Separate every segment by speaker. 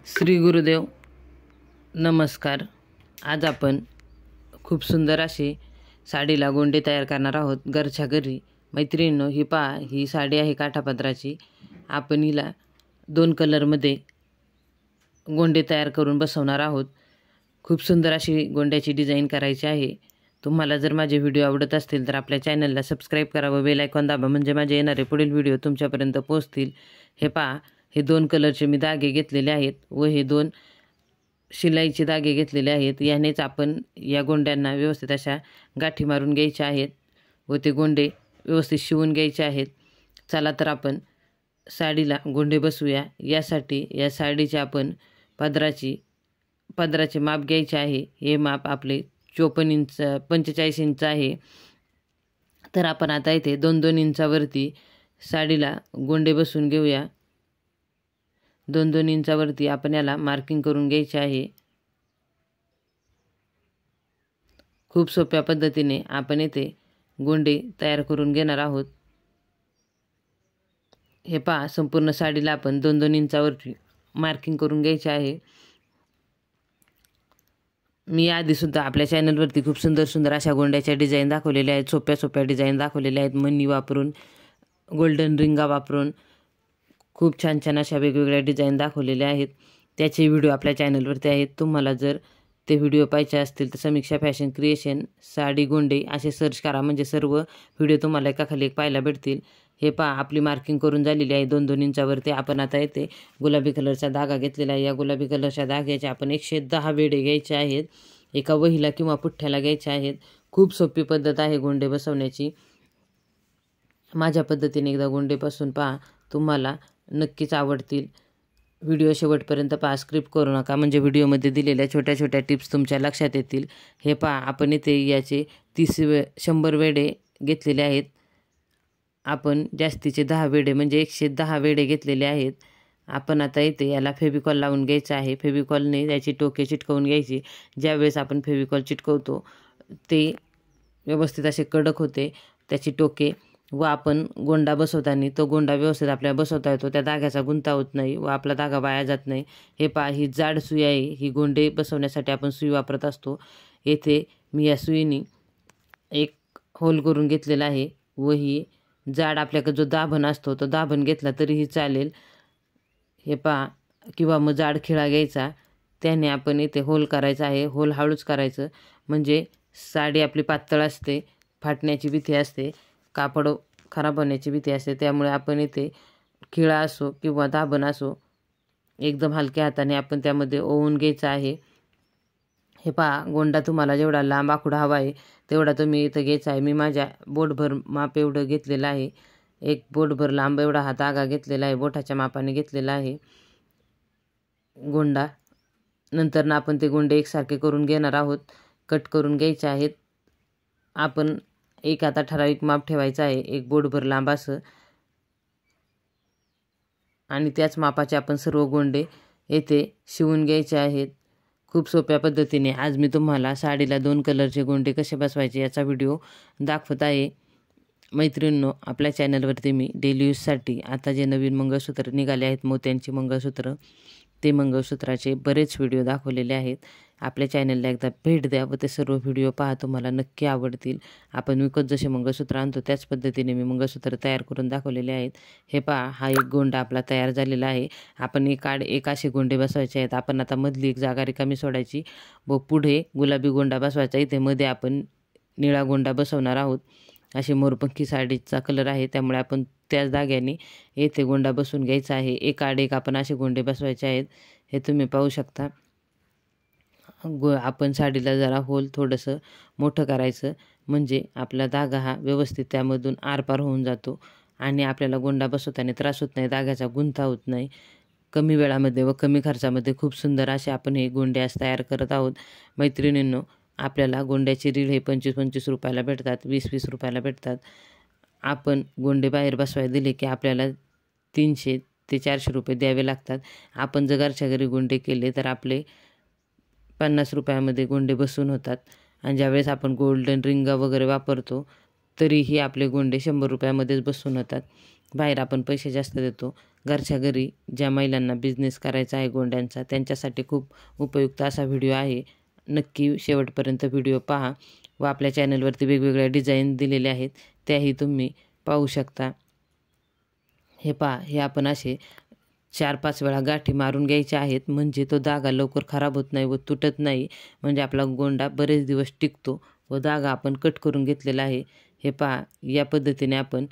Speaker 1: श्री गुरुदेव नमस्कार। आज आपण खूप सुंदर अशी साडीला गोंडे तयार करणार आहोत घरच्या घरी। मैत्रिणींनो, ही पहा, ही साडी आहे काठापदराची। आपण हिला 2 कलरमध्ये गोंडे तयार करून बसवणार आहोत। खूप सुंदर अशी गोंड्याची डिझाईन करायची आहे। तुम्हाला जर माझे व्हिडिओ आवडत असतील तर आपल्या चॅनलला सबस्क्राईब करा व बेल आयकॉन दाबा, म्हणजे माझे येणारे पुढील व्हिडिओ तुमच्यापर्यंत पोहोचतील। हे पहा, हे 2 कलरचे मी धागे घेतलेले आहेत व हे 2 शिलाईचे धागे घेतलेले आहेत। यानेच आपण या गोंड्यांना व्यवस्थित अशा गाठी मारून घ्यायच्या आहेत व ते गोंडे व्यवस्थित शिवून घ्यायचे आहेत। चला तर आपण साडीला गोंडे बसवूया। यासाठी या साडीचे आपण पदराचे माप घ्यायचे आहे। हे माप आपले 45 इंच आहे। तर आपण आता इथे 2-2 इंचावरती साडीला गोंडे बसवून घेऊया। 2-2 इंचावरती आपण याला मार्किंग करून घ्यायचे आहे। खूप सोप्या पद्धतीने आपण येथे गोंडे तयार करून घेणार आहोत। हे पहा, संपूर्ण साडीला आपण 2-2 इंचावरती मार्किंग करून घ्यायचे आहे। मी आधीसुद्धा आपल्या चॅनलवरती खूप सुंदर अशा गोंड्याच्या डिझाईन दाखवलेल्या आहेत। सोप्या डिझाईन दाखवलेल्या आहेत। मणी वापरून, गोल्डन रिंगा वापरून खूप छान अशा वेगवेगळ्या डिझाईन दाखवलेल्या आहेत। त्याचे व्हिडिओ आपल्या चॅनलवरती आहेत। तुम्हाला जर ते व्हिडिओ पाहिजे असतील तर समीक्षा फॅशन क्रिएशन साडी गोंडे असे सर्च करा, म्हणजे सर्व व्हिडिओ तुम्हाला एकाखाली एक पाहायला भेटतील। हे पहा, आपली मार्किंग करून झालेली आहे 2-2 इंचावरती। आपण आता येथे गुलाबी कलरचा धागा घेतलेला आहे। या गुलाबी कलरच्या धाग्याचे आपण 110 वेढे घ्यायचे आहेत। एका वहीला किंवा पुठ्ठ्याला घ्यायचे आहेत। खूप सोपी पद्धत आहे गोंडे बसवण्याची। माझ्या पद्धतीने एकदा गोंडे बसवून पहा, तुम्हाला नक्कीच आवडतील। व्हिडिओ शेवटपर्यंत पहा, स्क्रिप्ट करू नका, म्हणजे व्हिडिओमध्ये दिलेल्या छोट्या टिप्स तुमच्या लक्षात येतील। हे पहा, आपण इथे याचे 100 वेढे घेतलेले आहेत। आपण जास्तीचे 10 वेढे म्हणजे 110 वेढे घेतलेले आहेत। आपण आता इथे याला फेविकॉल लावून घ्यायचा आहे। फेविकॉलने याची टोके चिटकवून घ्यायची। ज्यावेळेस आपण फेविकॉल चिटकवतो ते व्यवस्थित असे कडक होते त्याची टोके, व आपण गोंडा बसवताना तो गोंडा व्यवस्थित आपल्याला बसवता येतो। त्या धाग्याचा गुंता होत नाही व आपला धागा वाया जात नाही। हे पहा, ही जाड सुई आहे। ही गोंडे बसवण्यासाठी आपण सुई वापरत असतो। येथे मी या सुईने एक होल करून घेतलेला आहे व ही जाड आपल्याकडे जो दाभण असतो तो दाभण घेतला तरीही चालेल। हे पहा, किंवा मग जाड खिळा घ्यायचा, त्याने आपण इथे होल करायचा आहे। होल हळूच करायचं, म्हणजे साडी आपली पातळ असते, फाटण्याची भीती असते, कापड खराब होण्याची भीती असते। त्यामुळे आपण इथे खिळा असो किंवा दाभण असो, एकदम हलक्या हाताने आपण त्यामध्ये ओवून घ्यायचं आहे। हे पहा, गोंडा तुम्हाला जेवढा लांब आखूडा हवा आहे तेवढा तुम्ही इथं घ्यायचा आहे। मी माझ्या बोटभर माप एवढं घेतलेलं आहे। एक बोटभर लांब एवढा हा धागा घेतलेला आहे, बोटाच्या मापाने घेतलेला आहे गोंडा। नंतर आपण ते गोंडे एकसारखे करून घेणार आहोत, कट करून घ्यायचे आहेत। आपण एक आता ठराविक माप ठेवायचं आहे, एक बोटभर लांब असं, आणि त्याच मापाचे आपण सर्व गोंडे येथे शिवून घ्यायचे आहेत। खूप सोप्या पद्धतीने आज मी तुम्हाला साडीला 2 कलरचे गोंडे कसे बसवायचे याचा व्हिडिओ दाखवत आहे। मैत्रिणींनो, आपल्या चॅनलवरती मी डेली यूजसाठी आता जे नवीन मंगळसूत्र निघाले आहेत, मोत्यांची मंगळसूत्र, ते मंगळसूत्राचे बरेच व्हिडिओ दाखवलेले आहेत। आपल्या चॅनलला एकदा भेट द्या व ते सर्व व्हिडिओ पहा, तुम्हाला नक्की आवडतील। आपण विकत जसे मंगळसूत्र आणतो त्याच पद्धतीने मी मंगळसूत्र तयार करून दाखवलेले आहेत। हे पहा, हा एक गोंडा आपला तयार झालेला आहे। आपण एक असे गोंडे बसवायचे आहेत। आपण आता मधली एक जागा रिकामी सोडायची व पुढे गुलाबी गोंडा बसवायचा। इथे मध्ये आपण निळा गोंडा बसवणार आहोत। अशी मोरपंखी साडीचा कलर आहे, त्यामुळे आपण त्याच धाग्याने येथे गोंडा बसवून घ्यायचा आहे। एक आपण असे गोंडे बसवायचे आहेत। हे तुम्ही पाहू शकता। आपण साडीला जरा होल थोडंसं मोठं करायचं, म्हणजे आपला धागा हा व्यवस्थित त्यामधून आरपार होऊन जातो आणि आपल्याला गोंडा बसवताना त्रास होत नाही, धाग्याचा गुंता होत नाही। कमी वेळामध्ये व कमी खर्चामध्ये खूप सुंदर असे आपण हे गोंडे आज तयार करत आहोत। मैत्रिणींनो, आपल्याला गोंड्याची रीळ हे 25-25 रुपयाला भेटतात, 20-20 रुपयाला भेटतात। आपण गोंडे बाहेर बसवायला दिले की आपल्याला 300 ते 400 रुपये द्यावे लागतात। आपण जर घरच्या घरी गोंडे केले तर आपले 50 रुपयामध्ये गोंडे बसवून होतात। आणि ज्यावेळेस आपण गोल्डन रिंगा वगैरे वापरतो तरीही आपले गोंडे 100 रुपयामध्येच बसवून होतात। बाहेर आपण पैसे जास्त देतो, घरच्या घरी ज्या महिलांना बिझनेस करायचा आहे गोंड्यांचा त्यांच्यासाठी खूप उपयुक्त असा व्हिडिओ आहे. नक्की शेवटपर्यंत व्हिडिओ पहा व आपल्या चॅनलवरती वेगवेगळ्या डिझाईन दिलेल्या आहेत त्याही तुम्ही पाहू शकता. हे पहा, हे आपण असे 4-5 वेळा गाठी मारून घ्यायच्या आहेत म्हणजे तो धागा लवकर खराब होत नाही व तुटत नाही, म्हणजे आपला गोंडा बरेच दिवस टिकतो व धागा आपण कट करून घेतलेला आहे. हे पहा, या पद्धतीने आपण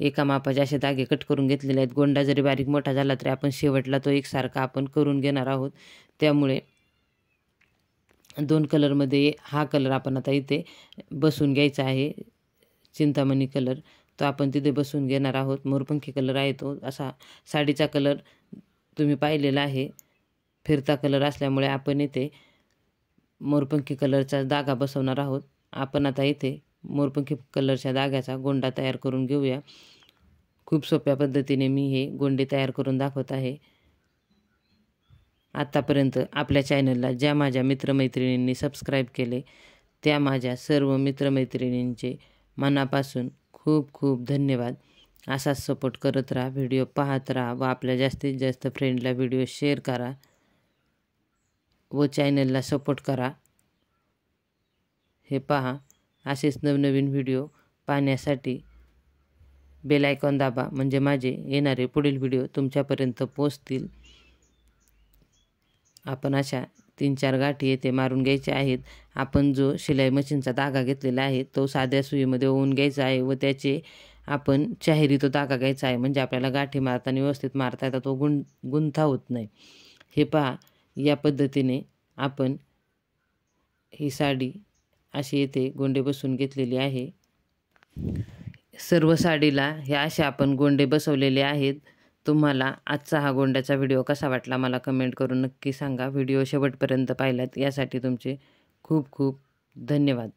Speaker 1: एका मापाचे असे धागे कट करून घेतलेले आहेत. गोंडा जरी बारीक मोठा झाला तरी आपण शेवटला तो एकसारखा आपण करून घेणार आहोत. त्यामुळे 2 कलरमध्ये हा कलर आपण आता इथे बसवून घ्यायचा आहे, चिंतामणी कलर. तो आपण तिथे बसवून घेणार आहोत. मोरपंखी कलर आहे तो असा साडीचा कलर तुम्ही पाहिलेला आहे. फिरता कलर असल्यामुळे आपण इथे मोरपंखी कलरचा धागा बसवणार आहोत. आपण आता इथे मोरपंखी कलरच्या धाग्याचा गोंडा तयार करून घेऊया. खूप सोप्या पद्धतीने मी हे गोंडे तयार करून दाखवत आहे. आत्तापर्यंत आपल्या चॅनलला ज्या माझ्या मित्रमैत्रिणींनी सबस्क्राईब केले त्या माझ्या सर्व मित्रमैत्रिणींचे मनापासून खूप खूप धन्यवाद. असाच सपोर्ट करत राहा, व्हिडिओ पाहत राहा व आपल्या जास्तीत जास्त फ्रेंडला व्हिडिओ शेअर करा व चॅनलला सपोर्ट करा. हे पहा, असेच नवनवीन व्हिडिओ पाहण्यासाठी बेल आयकॉन दाबा म्हणजे माझे येणारे पुढील व्हिडिओ तुमच्यापर्यंत पोहोचतील. आपण अशा 3-4 गाठी येथे मारून घ्यायच्या आहेत. आपण जो शिलाई मशीनचा धागा घेतलेला आहे तो साध्या सुईमध्ये ओवून घ्यायचा आहे व त्याचे आपण चाहेरी तो धागा घ्यायचा आहे म्हणजे आपल्याला गाठी मारताना व्यवस्थित मारता येतात, तो गुंता होत नाही. हे पहा, या पद्धतीने आपण ही साडी अशी येथे गोंडे बसवून घेतलेली आहे. सर्व साडीला हे असे आपण गोंडे बसवलेले आहेत. तुम्हाला आजचा हा गोंड्याचा व्हिडिओ कसा वाटला मला कमेंट करून नक्की सांगा. व्हिडिओ शेवटपर्यंत पाहिलात यासाठी तुमचे खूप खूप धन्यवाद.